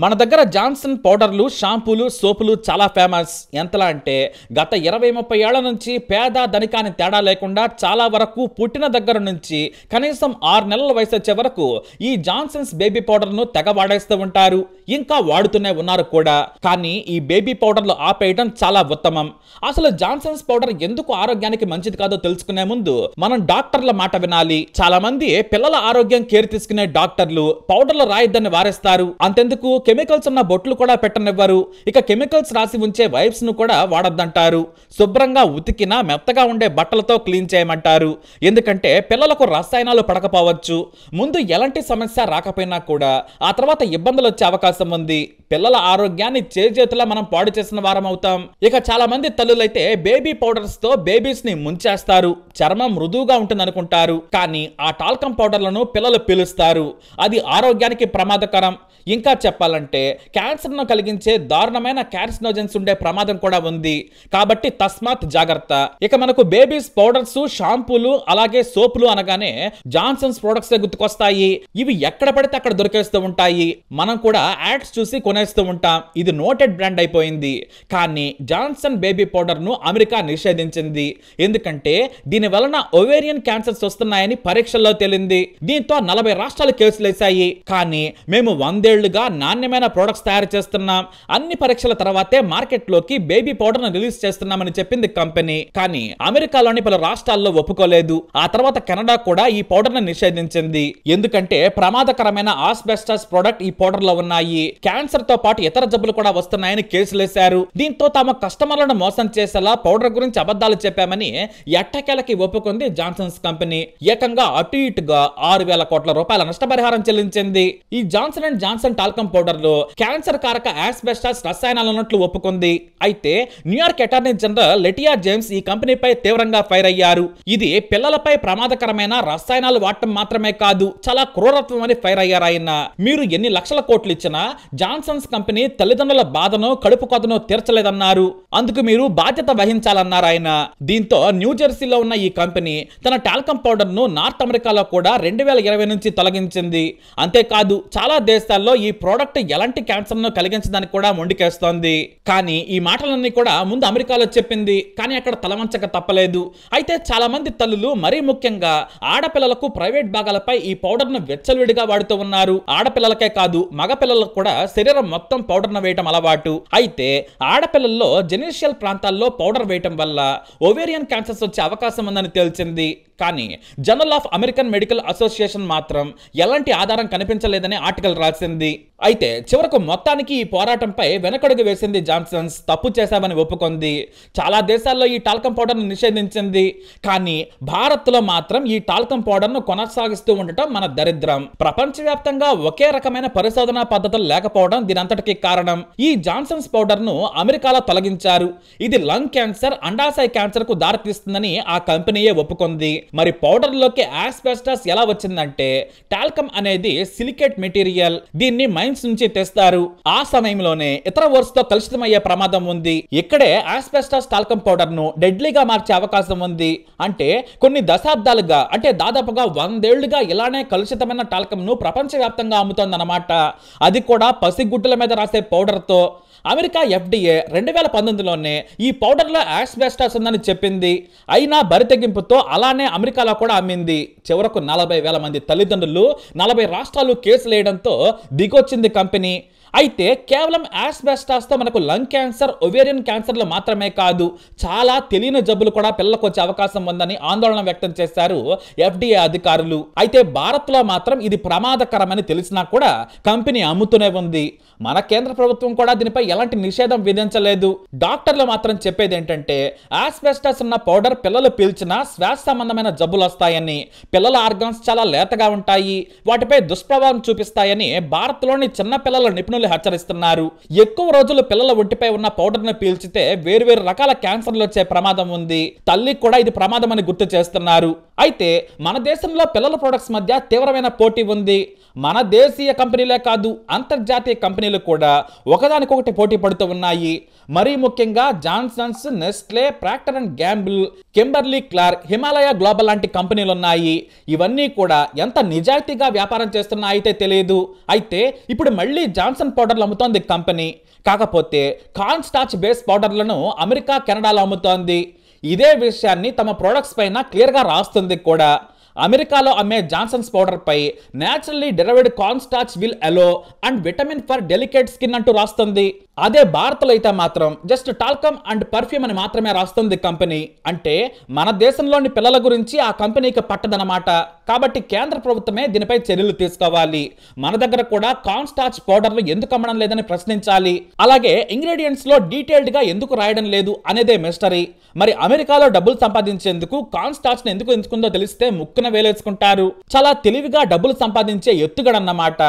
మన దగ్గర జాన్సన్ పౌడర్లు, షాంపూలు, సోపులు చాలా ఫేమస్. ఎంతలా అంటే గత 20-30 ఏళ్ల నుంచి పేద ధనికాని తేడా లేకుండా చాలా వరకు పుట్టిన దగ్గర నుంచి కనీసం 6 నెలల వయసు వచ్చే వరకు ఈ జాన్సన్స్ బేబీ పౌడర్ను తెగ వాడేస్తూ ఉంటారు. ఇంకా వాడుతూనే ఉన్నారు కూడా. కానీ ఈ బేబీ పౌడర్లు ఆపేయడం చాలా ఉత్తమం. అసలు జాన్సన్స్ పౌడర్ ఎందుకు ఆరోగ్యానికి మంచిది కాదో తెలుసుకునే ముందు మనం డాక్టర్ల మాట వినాలి. చాలా మంది పిల్లల ఆరోగ్యం కేర్ తీసుకునే డాక్టర్లు పౌడర్లు రాయొద్దని వారేస్తారు. అంతెందుకు కెమికల్స్ ఉన్న బొట్లు కూడా పెట్టనివ్వరు. ఇక కెమికల్స్ రాసి ఉంచే వైప్స్ ను కూడా వాడొద్దంటారు. శుభ్రంగా ఉతికిన మెత్తగా ఉండే బట్టలతో క్లీన్ చేయమంటారు. ఎందుకంటే పిల్లలకు రసాయనాలు పడకపోవచ్చు. ముందు ఎలాంటి సమస్య రాకపోయినా కూడా ఆ తర్వాత ఇబ్బందులు వచ్చే అవకాశం ఉంది. పిల్లల ఆరోగ్యాన్ని చేతులా మనం పాడు చేసిన వారం అవుతాం. ఇక చాలా మంది తల్లులైతే బేబీ పౌడర్స్ తో బేబీస్ ని ముంచేస్తారు. చర్మం మృదువుగా ఉంటుంది అనుకుంటారు. కానీ ఆ టాల్కమ్ పౌడర్లను పిల్లలు పీలుస్తారు. అది ఆరోగ్యానికి ప్రమాదకరం. ఇంకా చెప్పాలంటే క్యాన్సర్ ను కలిగించే దారుణమైన కార్సినోజన్స్ ఉండే ప్రమాదం కూడా ఉంది. కాబట్టి తస్మాత్ జాగ్రత్త. ఇక మనకు బేబీస్ పౌడర్స్, షాంపూలు అలాగే సోపులు అనగానే జాన్సన్స్ ప్రొడక్ట్స్ గుర్తుకొస్తాయి. ఇవి ఎక్కడ పడితే అక్కడ దొరికేస్తూ ఉంటాయి. మనం కూడా యాడ్స్ చూసి కొనేస్తూ ఉంటాం. ఇది నోటెడ్ బ్రాండ్ అయిపోయింది. కానీ జాన్సన్ బేబీ పౌడర్ ను అమెరికా నిషేధించింది. ఎందుకంటే దీని వలన ఓవేరియన్ క్యాన్సర్స్ వస్తున్నాయని పరీక్షల్లో తేలింది. దీంతో 40 రాష్ట్రాలు కేసులు వేశాయి. కానీ మేము 100 ఏళ్లుగా నాణ్యమైన ప్రొడక్ట్స్ తయారు చేస్తున్నాం. అన్ని పరీక్షల తర్వాతే మార్కెట్ లోకి బేబీ పౌడర్ ను రిలీజ్ చేస్తున్నామని చెప్పింది కంపెనీ. కానీ అమెరికాలోని పలు రాష్ట్రాల్లో ఒప్పుకోలేదు. ఆ తర్వాత కెనడా కూడా ఈ పౌడర్ ను నిషేధించింది. ఎందుకంటే ప్రమాదకరమైన ఆస్బెస్టాస్ ప్రొడక్ట్ ఈ పౌడర్ లో ఉన్నాయి. క్యాన్సర్ తో పాటు ఇతర జబ్బులు కూడా వస్తున్నాయని కేసులేశారు. దీంతో తమ కస్టమర్లను మోసం చేసేలా పౌడర్ గురించి అబద్ధాలు చెప్పామని ఎట్టకేలకి ఒప్పుకుంది జాన్సన్స్ కంపెనీ. ఏకంగా అటు ఇటుగా 6,000 కోట్ల రూపాయల నష్టపరిహారం చెల్లించింది. ఈ Johnson and Johnson talcum powder లో క్యాన్సర్ కారక ఆస్బెస్టాస్ రసాయనాలు ఉన్నట్లు ఒప్పుకుంది. అయితే న్యూయార్క్ అటార్నీ జనరల్ లెటియా జేమ్స్ ఈ కంపెనీపై తీవ్రంగా ఫైర్ అయ్యారు. ఇది పిల్లలపై ప్రమాదకరమైన రసాయనాలు వాడటం మాత్రమే కాదు, చాలా క్రూరత్వం అని ఫైర్ అయ్యారు ఆయన. మీరు ఎన్ని లక్షల కోట్లు ఇచ్చినా జాన్సన్స్ కంపెనీ తల్లిదండ్రుల బాధను, కడుపు కోతను తీర్చలేదన్నారు. అందుకు మీరు బాధ్యత వహించాలన్నారు ఆయన. దీంతో న్యూజెర్సీలో ఉన్న ఈ కంపెనీ తన టాల్కమ్ పౌడర్ ను నార్త్ అమెరికాలో కూడా 2020 నుంచి తొలగించింది. అంతేకాదు చాలా దేశాల్లో ఈ ప్రోడక్ట్ ఎలాంటి క్యాన్సర్ ను కలిగించడానికి కూడా మొండికేస్తోంది. కానీ ఈ మాటలన్నీ కూడా ముందు అమెరికాలో చెప్పింది. కానీ అక్కడ తలవంచక తప్పలేదు. అయితే చాలా మంది తల్లులు, మరీ ముఖ్యంగా ఆడపిల్లలకు ప్రైవేట్ భాగాలపై ఈ పౌడర్ ను వెచ్చలుడిగా వాడుతూ ఉన్నారు. ఆడపిల్లలకే కాదు మగ పిల్లలకు కూడా శరీరం మొత్తం పౌడర్ ను వేయటం అలవాటు. అయితే ఆడపిల్లల్లో జెనిషియల్ ప్రాంతాల్లో పౌడర్ వేయటం వల్ల ఓవేరియన్ క్యాన్సర్స్ వచ్చే అవకాశం ఉందని తేల్చింది. కానీ journal of American medical association మాత్రం ఎలాంటి ఆధారం కనిపించలేదని ఆర్టికల్ రాసింది. అయితే చివరకు మొత్తానికి ఈ పోరాటంపై వెనకడుగు వేసింది జాన్సన్స్. తప్పు చేశామని ఒప్పుకుంది. చాలా దేశాల్లో ఈ టాల్కమ్ పౌడర్ ను నిషేధించింది. కానీ భారత్ లో మాత్రం ఈ టాల్కమ్ పౌడర్ ను కొనసాగిస్తూ ఉండటం మన దరిద్రం. ప్రపంచవ్యాప్తంగా ఒకే రకమైన పరిశోధనా పద్ధతులు లేకపోవడం దీనంతటికి కారణం. ఈ జాన్సన్స్ పౌడర్ ను అమెరికాలో తొలగించారు. ఇది లంగ్ క్యాన్సర్, అండాశయ క్యాన్సర్ కు దారితీస్తుందని ఆ కంపెనీయే ఒప్పుకుంది. మరి పౌడర్ లోకి ఆస్బెస్టాస్ ఎలా వచ్చిందంటే టాల్కమ్ అనేది సిలికేట్ మెటీరియల్. దీన్ని మైన్స్ నుంచి తెస్తారు. ఆ సమయంలోనే ఇతర వర్స్ తో కలుషితమయ్యే ప్రమాదం ఉంది. ఇక్కడే ఆస్బెస్టాస్ టాల్కమ్ పౌడర్ ను డెడ్లీగా మార్చే అవకాశం ఉంది. అంటే కొన్ని దశాబ్దాలుగా, అంటే దాదాపుగా 100 ఏళ్లుగా ఇలానే కలుషితమైన టాల్కమ్ ను ప్రపంచవ్యాప్తంగా అమ్ముతోందన్నమాట. అది కూడా పసిగుడ్డుల మీద రాసే పౌడర్ తో. అమెరికా FDA 2019లోనే ఈ పౌడర్ లో ఆస్బెస్టాస్ ఉందని చెప్పింది. అయినా బరితెగింపుతో అలానే అమెరికాలో కూడా అమ్మింది. చివరకు 40,000 మంది తల్లిదండ్రులు, 40 రాష్ట్రాలు కేసులు వేయడంతో దిగొచ్చింది కంపెనీ. అయితే కేవలం ఆస్బెస్టాస్ తో మనకు లంగ్ క్యాన్సర్, ఓవేరియన్ క్యాన్సర్లు మాత్రమే కాదు, చాలా తెలియని జబ్బులు కూడా పిల్లలకు వచ్చే అవకాశం ఉందని ఆందోళన వ్యక్తం చేశారు FDA అధికారులు. అయితే భారత్ లో మాత్రం ఇది ప్రమాదకరమని తెలిసినా కూడా కంపెనీ అమ్ముతూనే ఉంది. మన కేంద్ర ప్రభుత్వం కూడా దీనిపై ఎలాంటి నిషేధం విధించలేదు. డాక్టర్లు మాత్రం చెప్పేది ఏంటంటే ఆస్బెస్టాస్ ఉన్న పౌడర్ పిల్లలు పీల్చినా శ్వాస సంబంధమైన జబ్బులు వస్తాయని, పిల్లల ఆర్గాన్స్ చాలా లేతగా ఉంటాయి, వాటిపై దుష్ప్రభావం చూపిస్తాయని భారత్ లోని చిన్న పిల్లల నిపుణులు హెచ్చరిస్తున్నారు. ఎక్కువ రోజులు పిల్లల ఒంటిపై ఉన్న పౌడర్ ను పీల్చితే వేరువేరు రకాల క్యాన్సర్లు వచ్చే ప్రమాదం ఉంది. తల్లికి కూడా ఇది ప్రమాదం అని గుర్తు చేస్తున్నారు. అయితే మన దేశంలో పిల్లల ప్రొడక్ట్స్ మధ్య తీవ్రమైన పోటీ ఉంది. మన దేశీయ కంపెనీలే కాదు, అంతర్జాతీయ కంపెనీలు కూడా ఒకదానికొకటి పోటీ పడుతూ ఉన్నాయి. మరీ ముఖ్యంగా Johnson's, Nestle, Procter and Gamble, Kimberly Clark, Himalaya global లాంటి కంపెనీలు ఉన్నాయి. ఇవన్నీ కూడా ఎంత నిజాయితీగా వ్యాపారం చేస్తున్నాయో అయితే తెలియదు. అయితే ఇప్పుడు మళ్ళీ జాన్సన్ పౌడర్లు అమ్ముతోంది కంపెనీ. కాకపోతే కార్న్ స్టార్చ్ బేస్ పౌడర్లను అమెరికా, కెనడాలో అమ్ముతోంది. ఇదే విషయాన్ని తమ ప్రొడక్ట్స్ పైన క్లియర్గా రాస్తుంది కూడా. అమెరికాలో అమ్మే జాన్సన్స్ పౌడర్ పై naturally derived corn starch with aloe and vitamin for delicate skin అంటూ రాస్తుంది. అదే భారత్లో అయితే మాత్రం జస్ట్ టాల్కమ్ అండ్ పర్ఫ్యూమ్ అని మాత్రమే రాస్తుంది కంపెనీ. అంటే మన దేశంలోని పిల్లల గురించి ఆ కంపెనీకి పట్టదనమాట. కాబట్టి కేంద్ర ప్రభుత్వమే దీనిపై చర్యలు తీసుకోవాలి. మన దగ్గర కూడా కార్న్ స్టార్చ్ పౌడర్లు ఎందుకు అమ్మడం లేదని ప్రశ్నించాలి. అలాగే ఇంగ్రీడియంట్స్ లో డీటెయిల్డ్ గా ఎందుకు రాయడం లేదు అనేదే మిస్టరీ. మరి అమెరికాలో డబ్బులు సంపాదించేందుకు కార్న్ స్టార్చ్ ని ఎందుకు ఎంచుకుందో తెలిస్తే ముక్కున వేలేసుకుంటారు. చాలా తెలివిగా డబ్బులు సంపాదించే ఎత్తుగడన్నమాట.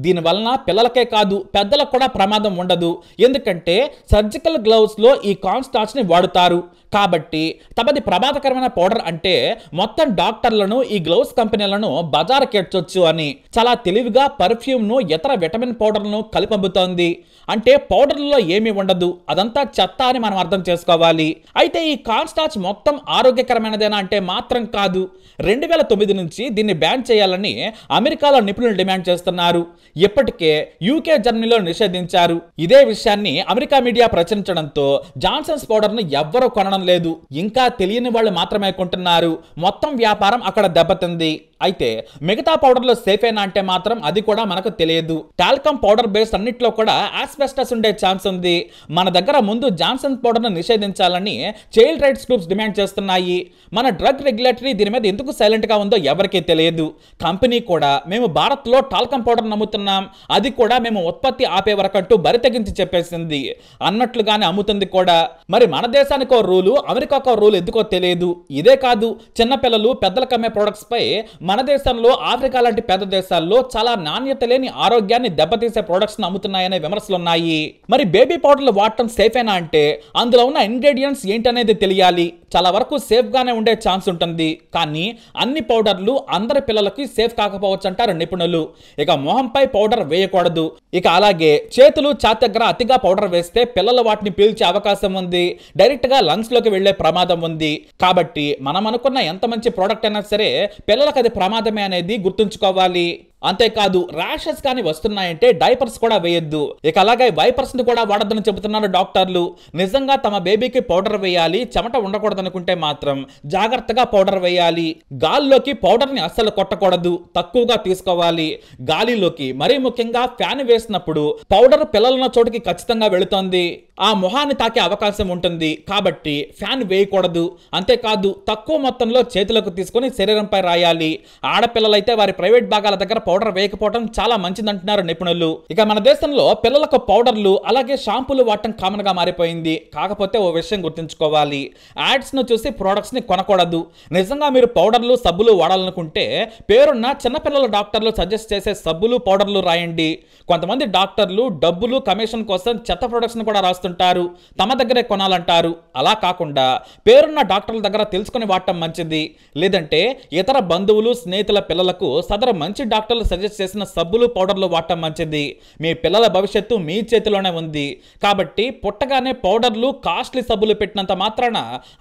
దీని వలన పిల్లలకే కాదు పెద్దలకు కూడా ప్రమాదం ఉండదు. ఎందుకంటే సర్జికల్ గ్లౌస్ లో ఈ కార్న్ స్టార్చ్ ని వాడుతారు. కాబట్టి తమది ప్రమాదకరమైన పౌడర్ అంటే మొత్తం డాక్టర్లను ఈ గ్లౌస్ కంపెనీలను బజారుకెట్టొచ్చు అని చాలా తెలివిగా పర్ఫ్యూమ్ ను ఇతర విటమిన్ పౌడర్లను కలిపి అమ్ముతోంది. అంటే పౌడర్లలో ఏమీ ఉండదు, అదంతా చెత్త అని మనం అర్థం చేసుకోవాలి. అయితే ఈ కార్న్ స్టార్చ్ మొత్తం ఆరోగ్యకరమైనదేనా అంటే మాత్రం కాదు. 2009 నుంచి దీన్ని బ్యాన్ చేయాలని అమెరికాలో నిపుణులు డిమాండ్ చేస్తున్నారు. ఇప్పటికే యూకే, జర్మనీలో నిషేధించారు. ఇదే విషయాన్ని అమెరికా మీడియా ప్రచురించడంతో జాన్సన్స్ పౌడర్ ను ఎవ్వరూ కొనడం లేదు. ఇంకా తెలియని వాళ్ళు మాత్రమే కొంటున్నారు. మొత్తం వ్యాపారం అక్కడ దెబ్బతింది. అయితే మిగతా పౌడర్లు సేఫేనా అంటే మాత్రం అది కూడా మనకు తెలియదు. టాల్కమ్ పౌడర్ బేస్ అన్నిట్లో కూడా ఆస్బెస్టస్ ఉండే ఛాన్స్ ఉంది. మన దగ్గర ముందు జాన్సన్ పౌడర్ ను నిషేధించాలని చైల్డ్ రైట్స్ గ్రూప్స్ డిమాండ్ చేస్తున్నాయి. మన డ్రగ్ రెగ్యులేటరీ దీని మీద ఎందుకు సైలెంట్ గా ఉందో ఎవరికీ తెలియదు. కంపెనీ కూడా మేము భారత్ లో టాల్కమ్ పౌడర్ నమ్ముతున్నాం, అది కూడా మేము ఉత్పత్తి ఆపే వరకంటూ బరి తెగించి చెప్పేసింది అన్నట్లుగానే అమ్ముతుంది కూడా. మరి మన దేశానికి ఒక రూలు, అమెరికాకు రూల్ ఎందుకో తెలియదు. ఇదే కాదు, చిన్నపిల్లలు పెద్దలకు అమ్మే ప్రొడక్ట్స్ పై మన దేశంలో, ఆఫ్రికా లాంటి పెద్ద దేశాల్లో చాలా నాణ్యత లేని ఆరోగ్యాన్ని దెబ్బతీసే ప్రొడక్ట్స్ అమ్ముతున్నాయనే విమర్శలు ఉన్నాయి. మరి బేబీ పౌడర్లు వాడటం సేఫేనా అంటే అందులో ఉన్న ఇంగ్రీడియంట్స్ ఏంటనేది తెలియాలి. చాలా వరకు సేఫ్ గానే ఉండే ఛాన్స్ ఉంటుంది. కానీ అన్ని పౌడర్లు అందరి పిల్లలకి సేఫ్ కాకపోవచ్చు అంటారు నిపుణులు. ఇక మొహంపై పౌడర్ వేయకూడదు. ఇక అలాగే చేతులు, ఛాతీ దగ్గర అతిగా పౌడర్ వేస్తే పిల్లలు వాటిని పీల్చే అవకాశం ఉంది. డైరెక్ట్ గా లంగ్స్ లోకి వెళ్లే ప్రమాదం ఉంది. కాబట్టి మనం అనుకున్న ఎంత మంచి ప్రోడక్ట్ అయినా సరే పిల్లలకు అది ప్రమాదమే అనేది గుర్తుంచుకోవాలి. అంతేకాదు ర్యాషెస్ కానీ వస్తున్నాయంటే డైపర్స్ కూడా వేయొద్దు. ఇక అలాగే వైపర్స్ ని కూడా వాడొద్దని చెబుతున్నారు డాక్టర్లు. నిజంగా తమ బేబీకి పౌడర్ వేయాలి, చెమట ఉండకూడదు అనుకుంటే మాత్రం జాగ్రత్తగా పౌడర్ వేయాలి. గాలిలోకి పౌడర్ ని అస్సలు కొట్టకూడదు, తక్కువగా తీసుకోవాలి. గాలిలోకి మరీ ముఖ్యంగా ఫ్యాన్ వేసినప్పుడు పౌడర్ పిల్లలున్న చోటుకి ఖచ్చితంగా వెళుతోంది, ఆ మొహాన్ని తాకే అవకాశం ఉంటుంది. కాబట్టి ఫ్యాన్ వేయకూడదు. అంతేకాదు తక్కువ మొత్తంలో చేతులకు తీసుకుని శరీరంపై రాయాలి. ఆడపిల్లలైతే వారి ప్రైవేట్ భాగాల దగ్గర పౌడర్ వేయకపోవడం చాలా మంచిదంటున్నారు నిపుణులు. ఇక మన దేశంలో పిల్లలకు పౌడర్లు అలాగే షాంపూలు వాడటం కామన్ గా మారిపోయింది. కాకపోతే ఓ విషయం గుర్తుంచుకోవాలి, యాడ్స్ ను చూసి ప్రొడక్ట్స్ ని కొనకూడదు. నిజంగా మీరు పౌడర్లు, సబ్బులు వాడాలనుకుంటే పేరున్న చిన్నపిల్లల డాక్టర్లు సజెస్ట్ చేసే సబ్బులు, పౌడర్లు రాయండి. కొంతమంది డాక్టర్లు డబ్బులు, కమిషన్ కోసం చెత్త ప్రొడక్ట్స్ ని కూడా రాస్తుంటారు, తమ దగ్గరే కొనాలంటారు. అలా కాకుండా పేరున్న డాక్టర్ల దగ్గర తెలుసుకుని వాడటం మంచిది. లేదంటే ఇతర బంధువులు, స్నేహితుల పిల్లలకు సదరు మంచి డాక్టర్లు సజెస్ట్ చేసిన సబ్బులు, పౌడర్లు వాడటం మంచిది. మీ పిల్లల భవిష్యత్తు మీ చేతిలోనే ఉంది. కాబట్టి పుట్టగానే పౌడర్లు, కాస్ట్లీ సబ్బులు పెట్టినంత మాత్రాన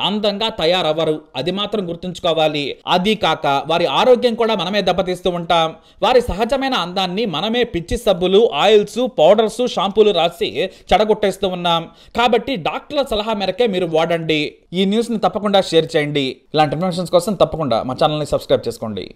అందంగా తయారవ్వరు, అది మాత్రం గుర్తుంచుకోవాలి. అది కాక వారి ఆరోగ్యం కూడా మనమే దెబ్బతీస్తూ ఉంటాం. వారి సహజమైన అందాన్ని మనమే పిచ్చి సబ్బులు, ఆయిల్స్, పౌడర్స్, షాంపూలు రాసి చెడగొట్టేస్తూ ఉన్నాం. కాబట్టి డాక్టర్ల సలహా మేరకే మీరు వాడండి. ఈ న్యూస్ ని తప్పకుండా షేర్ చేయండి. ఇలాంటి ఇన్ఫర్మేషన్స్ కోసం తప్పకుండా మా ఛానల్ ని సబ్స్క్రైబ్ చేసుకోండి.